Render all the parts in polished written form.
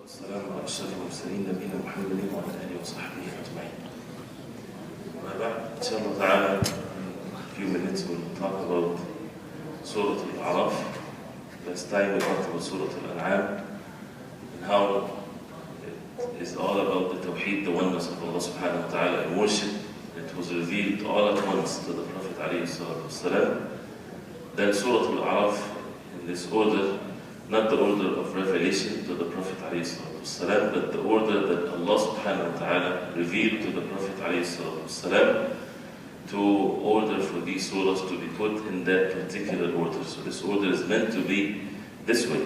والسلام على أشرف المرسلين نبينا محمد وعلى آله وصحبه أجمعين. وما بعد إن شاء الله تعالى in a few minutes we'll talk about Surah Al-A'raf. Last time we talked about Surah Al-An'am and how it is all about the Tawheed, the oneness of Allah subhanahu wa ta'ala and worship. It was revealed all at once to the Prophet alayhi salatu wasalam. Then Surah Al-A'raf in this order, not the order of revelation to the Prophet ﷺ, but the order that Allah subhanahu wa ta'ala revealed to the Prophet ﷺ to order for these surahs to be put in that particular order. So this order is meant to be this way.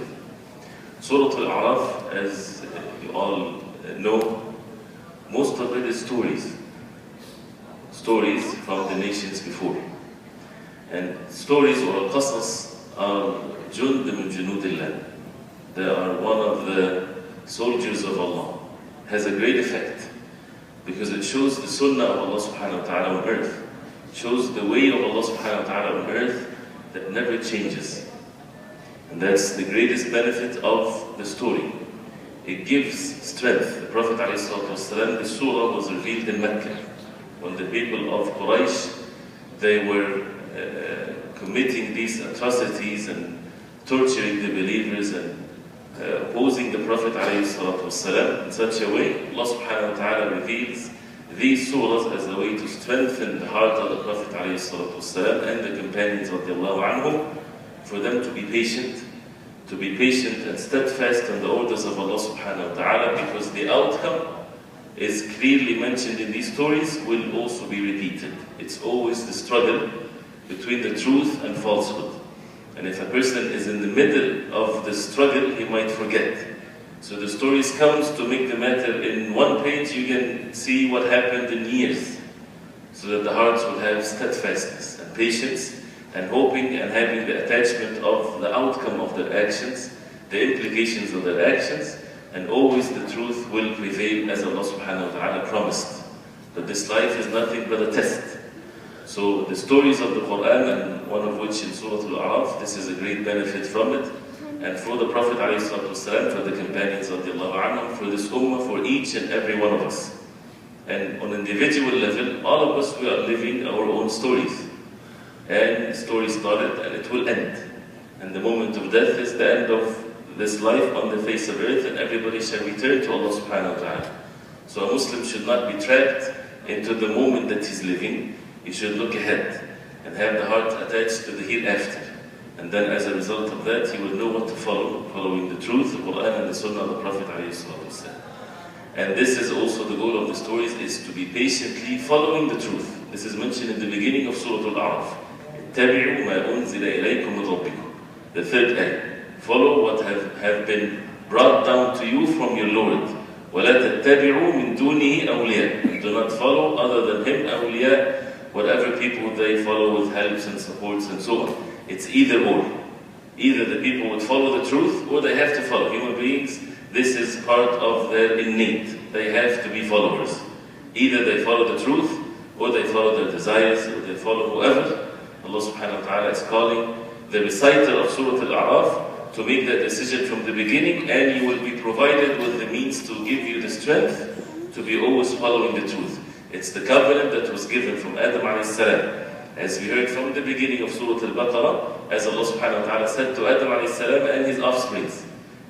Surah Al-A'raf, as you all know, most of it is stories. Stories from the nations before. And stories or qasas are jund min junudillah. They are one of the soldiers of Allah. Has a great effect because it shows the sunnah of Allah subhanahu wa ta'ala on earth. It shows the way of Allah subhanahu wa ta'ala on earth that never changes. And that's the greatest benefit of the story. It gives strength. The Prophet ﷺ, the surah was revealed in Mecca. When the people of Quraysh, they were committing these atrocities and torturing the believers and opposing the Prophet ﷺ in such a way, Allah subhanahu wa ta'ala reveals these surahs as a way to strengthen the heart of the Prophet ﷺ and the companions radiallahu anhum, for them to be patient and steadfast in the orders of Allah subhanahu wa ta'ala, because the outcome is clearly mentioned in these stories, will also be repeated. It's always the struggle between the truth and falsehood. And if a person is in the middle of the struggle, he might forget. So the stories comes to make the matter in one page, you can see what happened in years, so that the hearts will have steadfastness and patience and hoping and having the attachment of the outcome of their actions, the implications of their actions, and always the truth will prevail, as Allah subhanahu wa ta'ala promised. That this life is nothing but a test. So the stories of the Quran, and one of which in Surah Al-A'raf, this is a great benefit from it. And for the Prophet ﷺ, for the companions radiallahu anhum, for this ummah, for each and every one of us. And on an individual level, all of us, we are living our own stories. And the story started and it will end. And the moment of death is the end of this life on the face of earth, and everybody shall return to Allah subhanahu wa ta'ala. So a Muslim should not be trapped into the moment that he's living. He should look ahead and have the heart attached to the hereafter. And then as a result of that, he will know what to follow, following the truth, the Quran and the Sunnah of the Prophet ﷺ. And this is also the goal of the stories, is to be patiently following the truth. This is mentioned in the beginning of Surah Al-A'raf. اتَّبِعُوا مَا أُنزِلَ إِلَيْكُمْ مِنْ رَبِّكُمْ. The third ayah. Follow what have been brought down to you from your Lord. وَلَا تَتَّبِعُوا مِنْ دُونِهِ أَوْلِيَاءَ. And do not follow other than Him, awliya, whatever people they follow with helps and supports and so on. It's either or. Either the people would follow the truth, or they have to follow. Human beings, this is part of their innate. They have to be followers. Either they follow the truth, or they follow their desires, or they follow whoever. Allah subhanahu wa ta'ala is calling the reciter of Surah Al-A'raf to make that decision from the beginning, and you will be provided with the means to give you the strength to be always following the truth. It's the covenant that was given from Adam alayhi salam. As we heard from the beginning of Surah Al-Baqarah, as Allah subhanahu wa ta'ala said to Adam alayhi salam and his offsprings,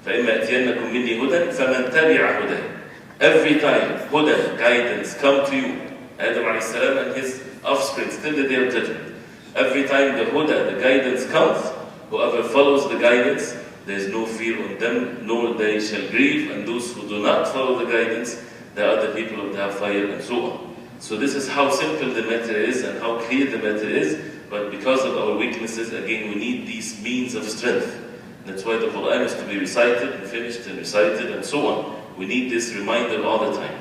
فَإِمَّا أَتِيَنَّكُمْ مِنِّي هُدًى فَمَنْ تَبِعَ هُدَى. Every time huda, guidance, come to you, Adam alayhi salam and his offsprings, till the day of judgment. Every time the huda, the guidance comes, whoever follows the guidance, there is no fear on them, nor they shall grieve, and those who do not follow the guidance, they are the people of the fire, and so on. So this is how simple the matter is and how clear the matter is, but because of our weaknesses, again, we need these means of strength. That's why the Quran is to be recited and finished and recited and so on. We need this reminder all the time.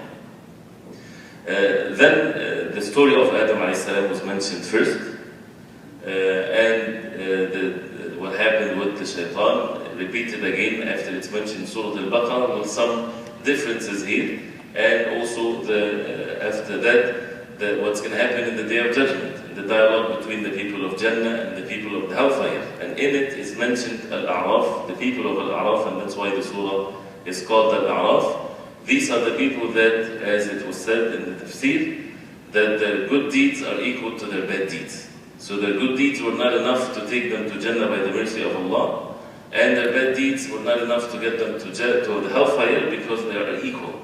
Then the story of Adam alayhi salam was mentioned first, and what happened with the shaitan repeated again after it's mentioned in Surah Al-Baqarah, with some differences here. And also after that, what's going to happen in the Day of Judgment, the dialogue between the people of Jannah and the people of the Hellfire. And in it is mentioned Al-A'raf, the people of Al-A'raf, and that's why the surah is called Al-A'raf. These are the people that, as it was said in the tafsir, that their good deeds are equal to their bad deeds. So their good deeds were not enough to take them to Jannah by the mercy of Allah, and their bad deeds were not enough to get them to the hellfire, because they are equal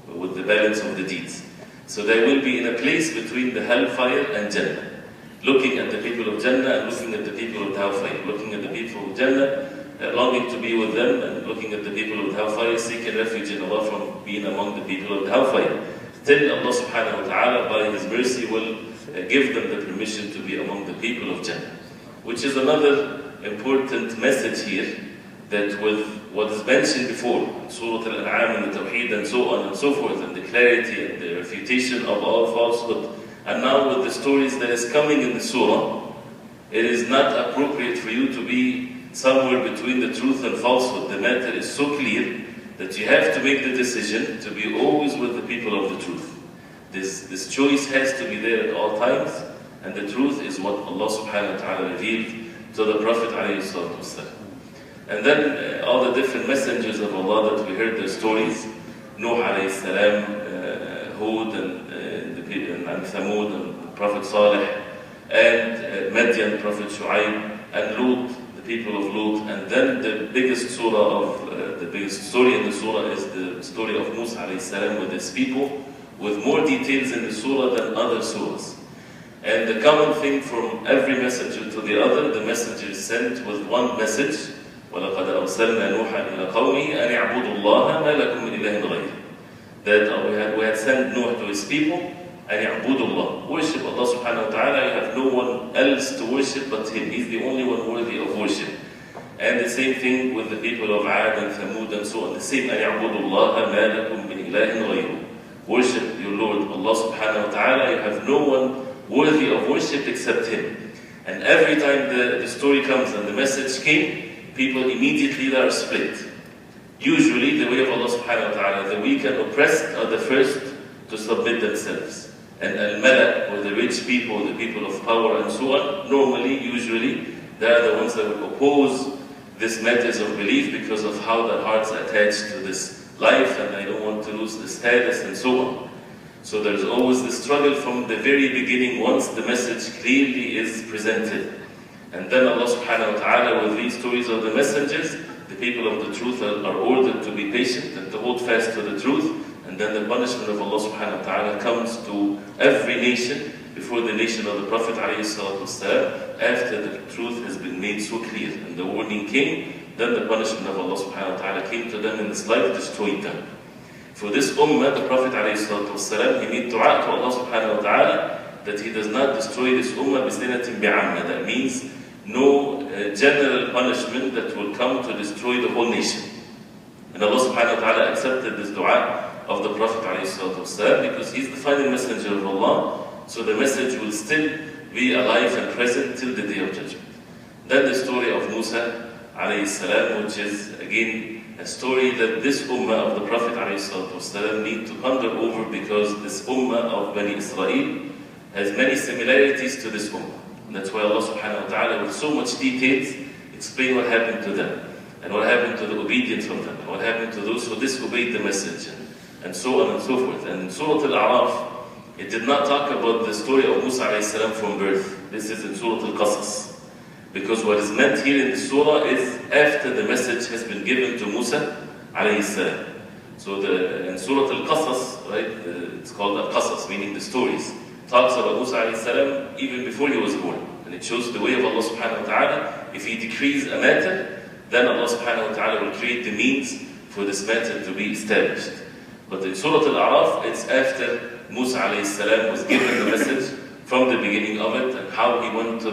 with the balance of the deeds. So they will be in a place between the hellfire and Jannah, looking at the people of Jannah and looking at the people of the hellfire, looking at the people of Jannah, longing to be with them, and looking at the people of the hellfire, seeking refuge in Allah from being among the people of the hellfire. Till Allah subhanahu wa ta'ala, by His mercy, will give them the permission to be among the people of Jannah. Which is another important message here, that with what is mentioned before, Surah Al-An'am and the Tawheed and so on and so forth, and the clarity and the refutation of all falsehood, and now with the stories that is coming in the surah, it is not appropriate for you to be somewhere between the truth and falsehood. The matter is so clear that you have to make the decision to be always with the people of the truth. This choice has to be there at all times, and the truth is what Allah subhanahu wa ta'ala revealed to the Prophet alayhi salatu wasalam. And then all the different messengers of Allah that we heard their stories, Nuh alayhi salam, Hud and Thamud and Prophet Salih, and Madian, Prophet Shu'aib, and Lut, the people of Lut. And then the biggest story in the surah is the story of Musa alayhi salam with his people, with more details in the surah than other surahs. And the common thing from every messenger to the other, the messenger is sent with one message. وَلَقَدْ أَرْسَلْنَا نُوحًا إِلَى قَوْمِهِ أَنِ اعْبُدُوا اللَّهَ مَا لَكُمْ مِنْ إِلَٰهٍ غَيْرِهِ. That we had sent Nuh to his people, أَنِ اعْبُدُوا اللَّهَ. Worship Allah subhanahu wa ta'ala, you have no one else to worship but Him. He's the only one worthy of worship. And the same thing with the people of Ad and Thamud and so on. The same, أَنِ اعْبُدُوا اللَّهَ مَا لَكُمْ مِنْ إِلَٰهٍ غَيْرِهِ. Worship your Lord Allah subhanahu wa ta'ala, you have no one worthy of worship except Him. And every time the story comes and the message came, people immediately are split. Usually the way of Allah subhanahu wa ta'ala, the weak and oppressed are the first to submit themselves. And al-mala, or the rich people, the people of power and so on, normally, usually, they are the ones that will oppose these matters of belief because of how their hearts are attached to this life, and they don't want to lose the status and so on. So there's always the struggle from the very beginning once the message clearly is presented. And then Allah subhanahu wa ta'ala, with these stories of the messengers, the people of the truth are ordered to be patient and to hold fast to the truth. And then the punishment of Allah subhanahu wa ta'ala comes to every nation before the nation of the Prophet alayhi salatu wasalam, after the truth has been made so clear. And the warning came, then the punishment of Allah subhanahu wa ta'ala came to them in this life, destroyed them. For this ummah, the Prophet alayhi salatu wasalam, he made dua to Allah subhanahu wa ta'ala that he does not destroy this ummah bisinatin bi'amma. That means no general punishment that will come to destroy the whole nation. And Allah subhanahu wa ta'ala accepted this dua of the Prophet ﷺ because he's the final messenger of Allah, so the message will still be alive and present till the day of judgment. Then the story of Musa ﷺ, which is again a story that this ummah of the Prophet ﷺ need to ponder over, because this ummah of Bani Israel has many similarities to this ummah. And that's why Allah subhanahu wa ta'ala, with so much details, explain what happened to them, and what happened to the obedience of them, and what happened to those who disobeyed the message, and so on and so forth. And in Surah Al-A'raf, it did not talk about the story of Musa alayhi salam from birth. This is in Surah Al-Qasas. Because what is meant here in the surah is after the message has been given to Musa alayhi salam. So in Surah Al-Qasas, right, it's called Al-Qasas, meaning the stories, talks about Musa alayhi salam even before he was born. And it shows the way of Allah subhanahu wa ta'ala. If He decrees a matter, then Allah subhanahu wa ta'ala will create the means for this matter to be established. But in Surah Al-A'raf, it's after Musa alayhi salam was given the message from the beginning of it, and how he went to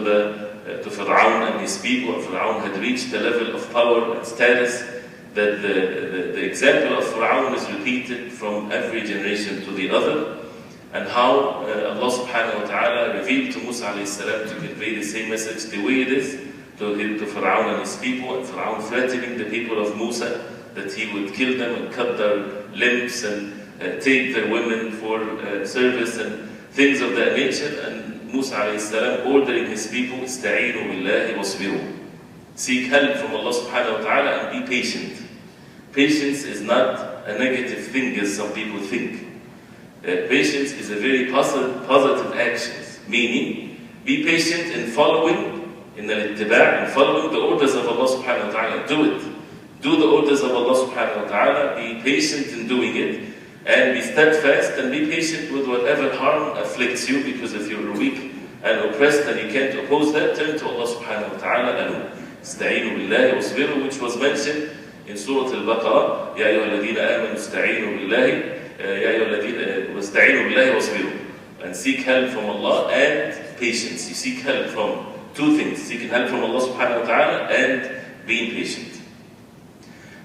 Fir'aun and his people. And Fir'aun had reached the level of power and status that the example of Fir'aun is repeated from every generation to the other, and how Allah subhanahu wa ta'ala revealed to Musa alayhi salam to convey the same message the way it is to Fir'aun and his people, and Fir'aun threatening the people of Musa that he would kill them and cut their limbs and take their women for service and things of that nature. And Musa alayhi salam ordering his people, "Ista'inu billahi wasbiru." Seek help from Allah subhanahu wa ta'ala and be patient. patience is not a negative thing as some people think. Patience is a very positive action, meaning be patient in following, in al-ittiba', in following the orders of Allah subhanahu wa ta'ala. Do it. Do the orders of Allah subhanahu wa ta'ala, be patient in doing it, and be steadfast and be patient with whatever harm afflicts you, because if you're weak and oppressed and you can't oppose that, turn to Allah subhanahu wa ta'ala alone. Ista'inu billahi wasbiru, which was mentioned in Surah Al-Baqarah. Ya ayyuha alladhina amanu ista'inu billahi, ya ayyuha alladhina wasta'inu billahi wasbiru. And seek help from Allah and patience. You seek help from two things: seeking help from Allah subhanahu wa ta'ala and being patient.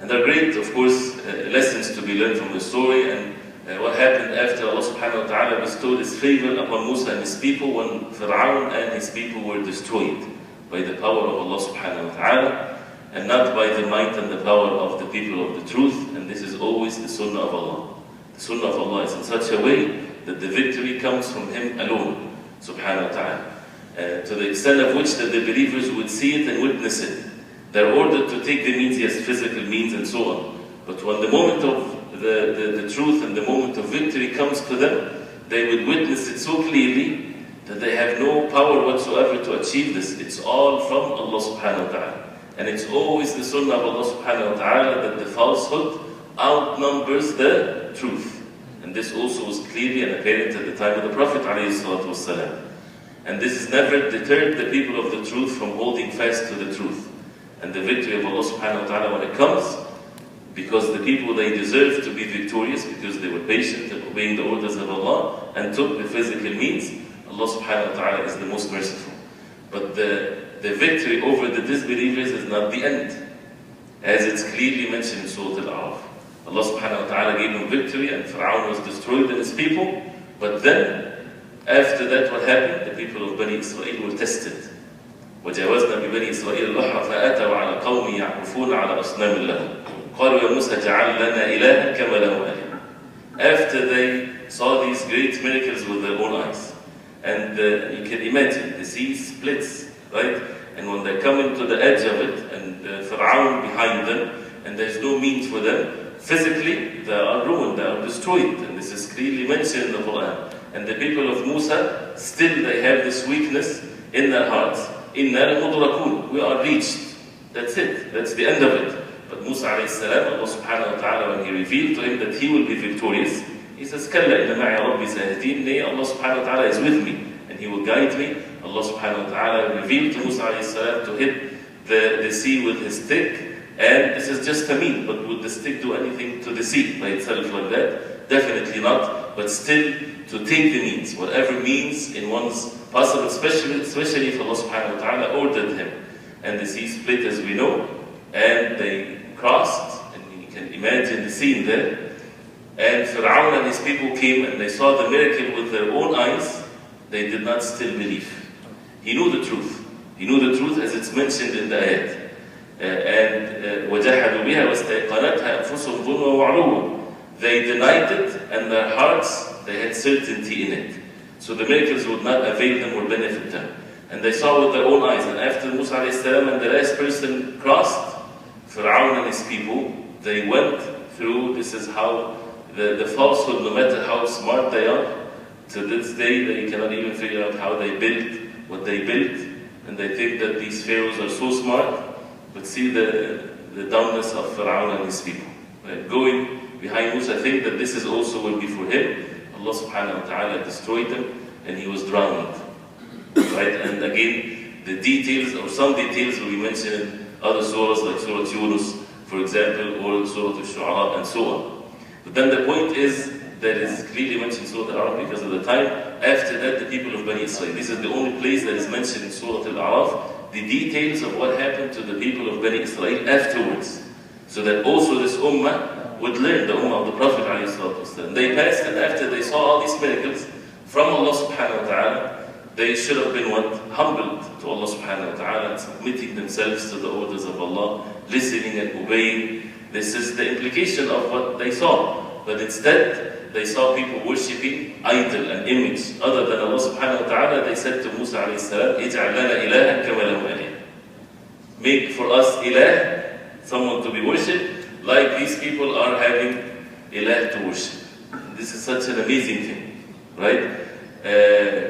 And there are great, of course, lessons to be learned from the story, and what happened after Allah subhanahu wa ta'ala bestowed His favor upon Musa and his people when Fir'aun and his people were destroyed by the power of Allah subhanahu wa ta'ala, and not by the might and the power of the people of the truth. And this is always the sunnah of Allah. The sunnah of Allah is in such a way that the victory comes from Him alone, subhanahu wa ta'ala. To the extent of which that the believers would see it and witness it. They're ordered to take the means, yes, physical means and so on. But when the moment of the truth and the moment of victory comes to them, they would witness it so clearly that they have no power whatsoever to achieve this. It's all from Allah subhanahu wa ta'ala. And it's always the sunnah of Allah subhanahu wa ta'ala that the falsehood outnumbers the truth. And this also was clearly and apparent at the time of the Prophet ﷺ. And this has never deterred the people of the truth from holding fast to the truth. And the victory of Allah subhanahu wa ta'ala, when it comes, because the people, they deserve to be victorious because they were patient and obeying the orders of Allah and took the physical means, Allah subhanahu wa ta'ala is the most merciful. But the victory over the disbelievers is not the end, as it's clearly mentioned in Surah Al-A'raf. Allah subhanahu wa ta'ala gave them victory and Fir'aun was destroyed and his people. But then, after that, what happened? The people of Bani Israel were tested. وجاوزنا ببني إسرائيل البحر فأتوا على قوم يعكفون على أصنام لهم قالوا يا موسى اجعل لنا إلها كما له آلهة. After they saw these great miracles with their own eyes, and you can imagine the sea splits, right? And when they come into the edge of it, and Fir'aun behind them, and there's no means for them, physically they are ruined, they are destroyed, and this is clearly mentioned in the Quran. And the people of Musa, still they have this weakness in their hearts. Inna al-mudrakun, we are reached. That's it. That's the end of it. But Musa alayhi salam, Allah subhanahu wa ta'ala, when He revealed to him that he will be victorious, he says, Kalla inna ma'i rabbi sayahdin. Nay, Allah subhanahu wa ta'ala is with me and He will guide me. Allah subhanahu wa ta'ala revealed to Musa alayhi salam to hit the sea with his stick, and this is just a mean, but would the stick do anything to the sea by itself like that? Definitely not. But still, to take the means, whatever means in one's possible, especially if Allah subhanahu wa ta'ala ordered him. And the sea split, as we know, and they crossed, and you can imagine the scene there. And Fir'aun and his people came and they saw the miracle with their own eyes. They did not still believe. He knew the truth. He knew the truth as it's mentioned in the ayat. And وَجَحَدُوا بِهَا وَاسْتَيْقَنَتْهَا أَنفُسُهُمْ ظُلْمًا وَعُلُوًّا. They denied it, and their hearts, they had certainty in it. So the miracles would not avail them or benefit them. And they saw with their own eyes. And after Musa alayhi salam and the last person crossed, Fir'aun and his people, they went through. This is how the falsehood, no matter how smart they are, to this day they cannot even figure out how they built what they built. And they think that these pharaohs are so smart. But see the dumbness of Fir'aun and his people. Right? Going behind Musa, think that this is also will be for him. Allah subhanahu wa ta'ala destroyed them and he was drowned. Right? And again, the details or some details will be mentioned in other surahs like Surah Yunus, for example, or Surah Al-Shu'ara and so on. But then the point is that is clearly mentioned in Surah Al-A'raf because of the time. After that, the people of Bani Israel. This is the only place that is mentioned in Surah Al-A'raf, the details of what happened to the people of Bani Israel afterwards. So that also this ummah would learn, the ummah of the Prophet ﷺ. They passed, and after they saw all these miracles from Allah subhanahu wa ta'ala, they should have been what? Humbled to Allah subhanahu wa ta'ala, submitting themselves to the orders of Allah, listening and obeying. This is the implication of what they saw. But instead, they saw people worshipping idol and image other than Allah subhanahu wa ta'ala. They said to Musa alayhi salam, اجعل لنا إلها كما له آلهة. Make for us ilah, someone to be worshipped, like these people are having ilah to worship. This is such an amazing thing, right?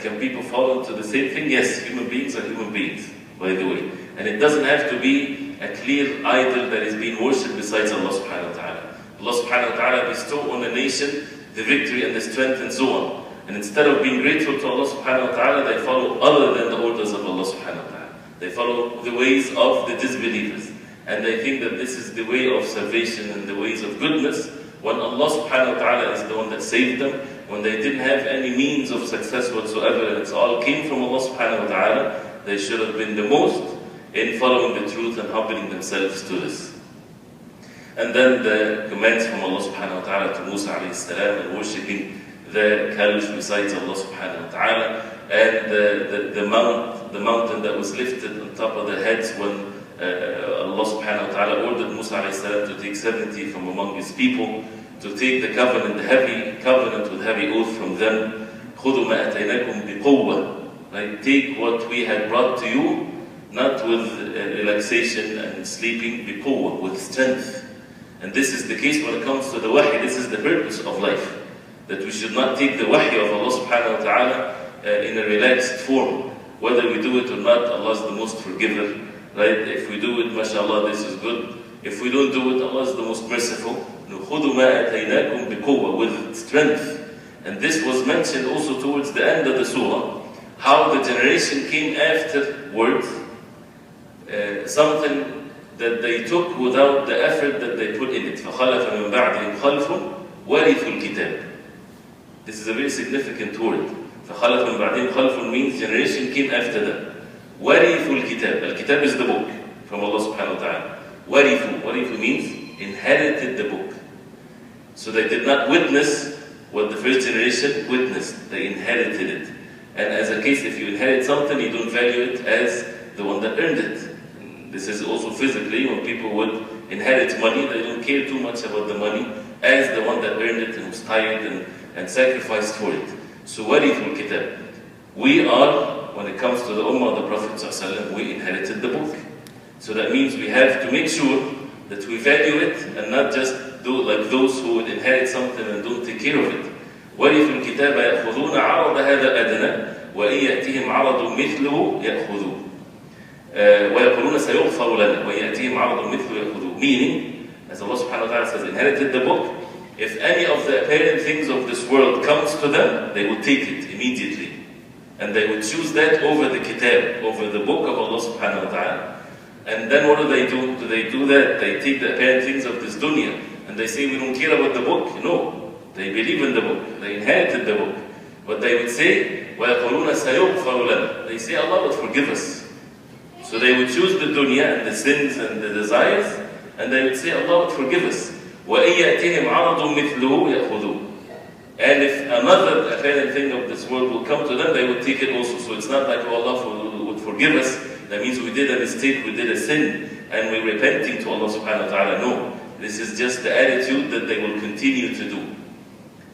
Can people fall into the same thing? Yes, human beings are human beings, by the way. And it doesn't have to be a clear idol that is being worshipped besides Allah subhanahu wa ta'ala. Allah subhanahu wa ta'ala bestow on a nation the victory and the strength and so on. And instead of being grateful to Allah subhanahu wa ta'ala, they follow other than the orders of Allah subhanahu wa ta'ala. They follow the ways of the disbelievers. And they think that this is the way of salvation and the ways of goodness, when Allah subhanahu wa ta'ala is the one that saved them, when they didn't have any means of success whatsoever, and it's all came from Allah subhanahu wa ta'ala, they should have been the most in following the truth and humbling themselves to this. And then the commands from Allah subhanahu wa ta'ala to Musa alayhi salam and worshipping the caliph besides Allah subhanahu wa ta'ala, and the mountain that was lifted on top of their heads when Allah subhanahu wa ta'ala ordered Musa alayhi salam to take 70 from among his people, to take the covenant, the heavy covenant with heavy oath from them. خُذُوا مَا أَتَيْنَاكُمْ بِقُوَّةٍ. Right? Take what we had brought to you, not with relaxation and sleeping, بِقُوَّةٍ, with strength. And this is the case when it comes to the wahy. This is the purpose of life, that we should not take the wahy of Allah subhanahu wa ta'ala in a relaxed form. Whether we do it or not, Allah is the most forgiver. Right? If we do it, mashallah, this is good. If we don't do it, Allah is the most merciful. خُذُوا مَا أَتَيْنَاكُمْ بِقُوَّةٍ, with strength. And this was mentioned also towards the end of the surah, how the generation came afterwards, something that they took without the effort that they put in it. فَخَلَفَ مِنْ بَعْدِهِمْ خَلْفٌ وَرِثُوا الْكِتَابِ. This is a very significant word. فَخَلَفَ مِنْ بَعْدِهِمْ خَلْفٌ means generation came after them. وَرِثُوا الْكِتَابِ. Al-Kitab is the book from Allah subhanahu wa ta'ala. وَرِثُوا means inherited the book. So they did not witness what the first generation witnessed. They inherited it. And as a case, if you inherit something, you don't value it as the one that earned it. And this is also physically, when people would inherit money, they don't care too much about the money as the one that earned it and was tired and sacrificed for it. So وَرِثُوا الْكِتَابِ. We are, when it comes to the Ummah of the Prophet ﷺ, we inherited the book. So that means we have to make sure that we value it and not just do like those who would inherit something and don't take care of it. وَرِثُوا الْكِتَابَ يَأْخُذُونَ عَرَضَ هَذَا أَدْنَى وَإِنْ يَأْتِهِمْ عَرَضٌ مِثْلُهُ يَأْخُذُوهُ وَيَقُولُونَ سَيُغْفَرُ لَنَا وَإِنْ يَأْتِهِمْ عَرَضٌ مِثْلُهُ يَأْخُذُوهُ. Meaning, as Allah subhanahu wa ta'ala says, inherited the book, if any of the apparent things of this world comes to them, they would take it immediately. And they would choose that over the kitab, over the book of Allah subhanahu wa ta'ala. And then what do? Do they do that? They take the apparent things of this dunya and they say, we don't care about the book. No, they believe in the book. They inherited the book. What they would say, وَيَقُولُونَ سَيُغْفَرُ لَنَا. They say, Allah would forgive us. So they would choose the dunya and the sins and the desires, and they would say, Allah would forgive us. وَإِنْ يَأْتِهِمْ عَرَضٌ مِثْلُهُ يَأْخُذُوهُ. And if another apparent thing of this world will come to them, they would take it also. So it's not like, oh, Allah would forgive us. That means we did a mistake, we did a sin, and we're repenting to Allah subhanahu wa ta'ala. No. This is just the attitude that they will continue to do.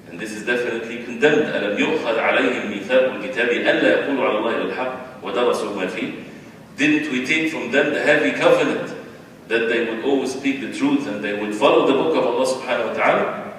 And this is definitely condemned. أَلَمْ يُؤْخَذْ عَلَيْهِمْ مِيثَاقُ الْكِتَابِ أَلَّا يَقُولُوا عَلَى اللَّهِ الْحَقَّ وَدَرَسُوا مَا فِيهِ. Didn't we take from them the heavy covenant that they would always speak the truth and they would follow the book of Allah subhanahu wa ta'ala?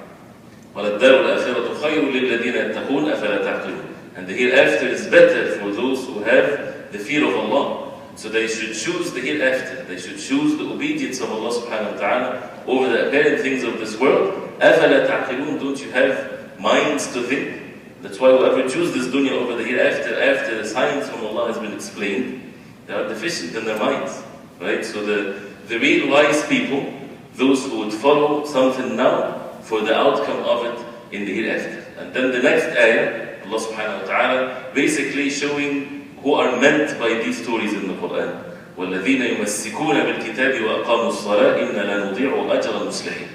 وَلَلدَّارُ الْآخِرَةُ خَيْرٌ لِلَّذِينَ يَتَّقُونَ أَفَلَا تَعْقِلُونَ. And the hereafter is better for those who have the fear of Allah. So they should choose the hereafter. They should choose the obedience of Allah subhanahu wa ta'ala over the apparent things of this world. أَفَلَا تَعْقِلُونَ. Don't you have minds to think? That's why whoever choose this dunya over the hereafter, after the science from Allah has been explained, they are deficient in their minds. Right? So the real wise people, those who would follow something now for the outcome of it in the hereafter. And then the next ayah, Allah subhanahu wa ta'ala basically showing who are meant by these stories in the Quran. وَالَّذِينَ يُمَسِّكُونَ بِالْكِتَابِ وَأَقَامُوا الصَّلَاةَ إِنَّا لَا نُضِيعُ أَجْرَ الْمُصْلِحِينَ.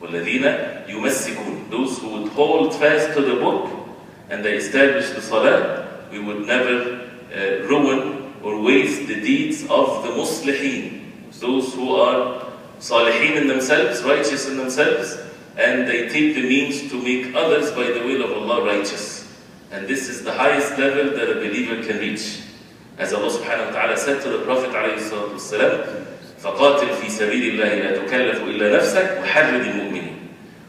وَالَّذِينَ يُمَسِّكُونَ. Those who would hold fast to the book and they establish the salah, we would never ruin or waste the deeds of the muslihin. Those who are salihin in themselves, righteous in themselves, and they take the means to make others by the will of Allah righteous. And this is the highest level that a believer can reach. As Allah subhanahu wa ta'ala said to the Prophet alayhi salatu wasalam, فَقَاتِلْ فِي في سبيل الله لا تكلف إلا نفسك وحرد المؤمنين.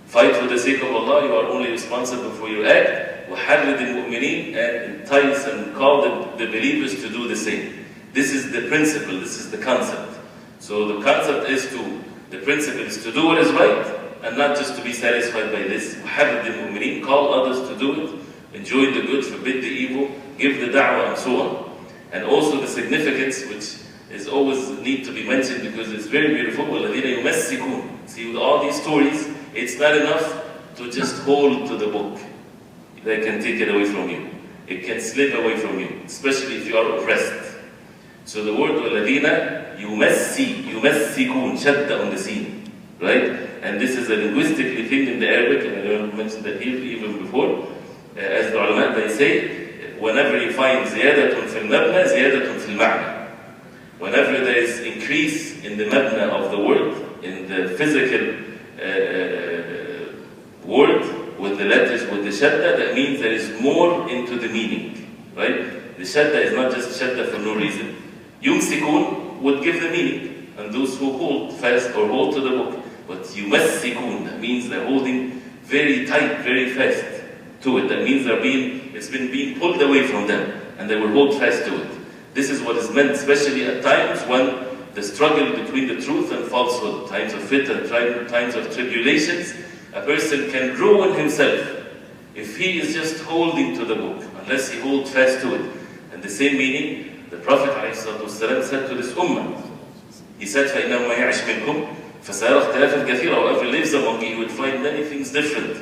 Fight for the sake of Allah, you are only responsible for your act. وحرد المؤمنين, and entice and call the believers to do the same. This is the principle, this is the concept. So the concept is the principle is to do what is right, and not just to be satisfied by this. وحرد المؤمنين, call others to do it, enjoy the good, forbid the evil, give the da'wah, and so on. And also the significance, which is always need to be mentioned because it's very beautiful. وَالَّذِينَ يُمَسِّكُونَ. See, with all these stories, it's not enough to just hold to the book. They can take it away from you. It can slip away from you, especially if you are oppressed. So the word وَالَّذِينَ يُمَسِّكُونَ, shadda on the scene, right? And this is a linguistically thing in the Arabic, and I mentioned that here even before. As the ulama, they say, whenever you find زيادة في المبنى, زيادة في المعنى. Whenever there is increase in the mabna of the word, in the physical word, with the letters, with the shadda, that means there is more into the meaning, right? The shadda is not just shadda for no reason. Yumsikun would give the meaning, and those who hold fast or hold to the book. But yumassikun, that means they're holding very tight, very fast to it. That means it's been being pulled away from them, and they will hold fast to it. This is what is meant, especially at times when the struggle between the truth and falsehood, times of fitna, times of tribulations, a person can ruin himself if he is just holding to the book, unless he holds fast to it. And the same meaning, the Prophet ﷺ said to this ummah, he said, فَإِنَّهُ مَا يَعِشْ مِنْكُمْ فَسَيَرَى اخْتِلَافًا كَثِيرًا. Whoever lives among you, he would find many things different.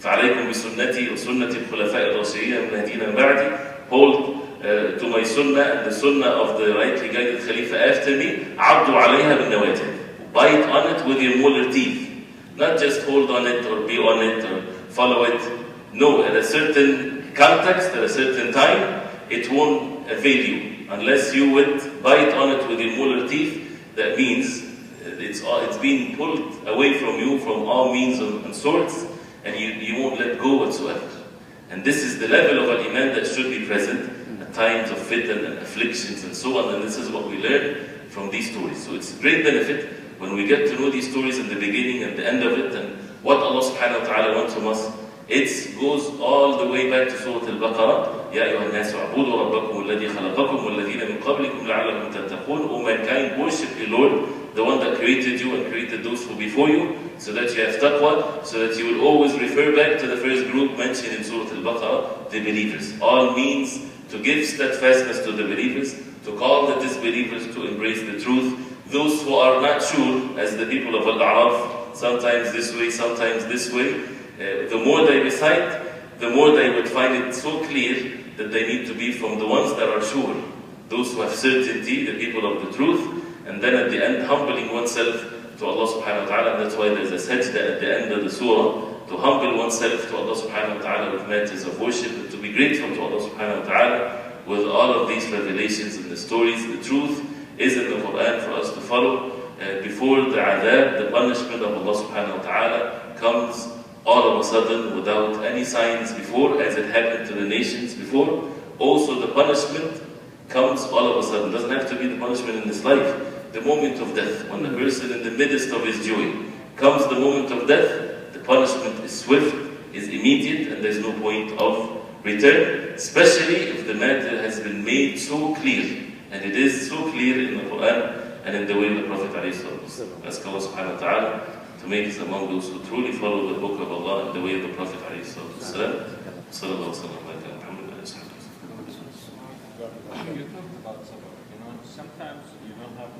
فَعَلَيْكُمْ بِسُنَّتِي وَسُنَّةِ الْخُلَفَاءِ الرَّاشِدِينَ الْمَهْدِيِّينَ مِنْ بَعْدِي. Hold to my sunnah and the sunnah of the rightly guided Khalifa after me. عَضُّوا عَلَيْهَا بِالنَّوَاجِذِ. Bite on it with your molar teeth. Not just hold on it or be on it or follow it. No, at a certain context, at a certain time, it won't avail you. Unless you would bite on it with your molar teeth, that means it's being pulled away from you from all means and sorts, and you won't let go whatsoever. And this is the level of al-iman that should be present at times of fitan and afflictions and so on, and this is what we learn from these stories. So it's a great benefit when we get to know these stories in the beginning and the end of it, and what Allah subhanahu wa ta'ala wants from us. It goes all the way back to Surah Al-Baqarah. يَا أَيُّهَا النَّاسُ اعْبُدُوا رَبَّكُمُ الَّذِي خَلَقَكُمْ وَالَّذِينَ مِنْ قَبْلِكُمْ لَعَلَّكُمْ تَتَّقُونَ. O mankind, worship your Lord, the one that created you and created those who before you, so that you have taqwa, so that you will always refer back to the first group mentioned in Surah Al-Baqarah, the believers. All means to give steadfastness to the believers, to call the disbelievers to embrace the truth. Those who are not sure, as the people of Al-A'raf, sometimes this way, sometimes this way, the more they recite, the more they would find it so clear that they need to be from the ones that are sure. Those who have certainty, the people of the truth, and then at the end, humbling oneself to Allah subhanahu wa ta'ala. And that's why there's a sajda at the end of the surah, to humble oneself to Allah subhanahu wa ta'ala with matters of worship, and to be grateful to Allah subhanahu wa ta'ala with all of these revelations and the stories. The truth is in the Quran for us to follow. Before the adab, the punishment of Allah subhanahu wa ta'ala comes all of a sudden without any signs before, as it happened to the nations before. Also the punishment comes all of a sudden. It doesn't have to be the punishment in this life. The moment of death, when the person in the midst of his joy comes the moment of death, the punishment is swift, is immediate, and there's no point of return, especially if the matter has been made so clear. And it is so clear in the Quran and in the way of the Prophet ﷺ. Ask Allah subhanahu wa ta'ala to make us among those who truly follow the book of Allah and the way of the Prophet ﷺ. Sallallahu alaihi wasallam. You talked about sabr. Sometimes you don't have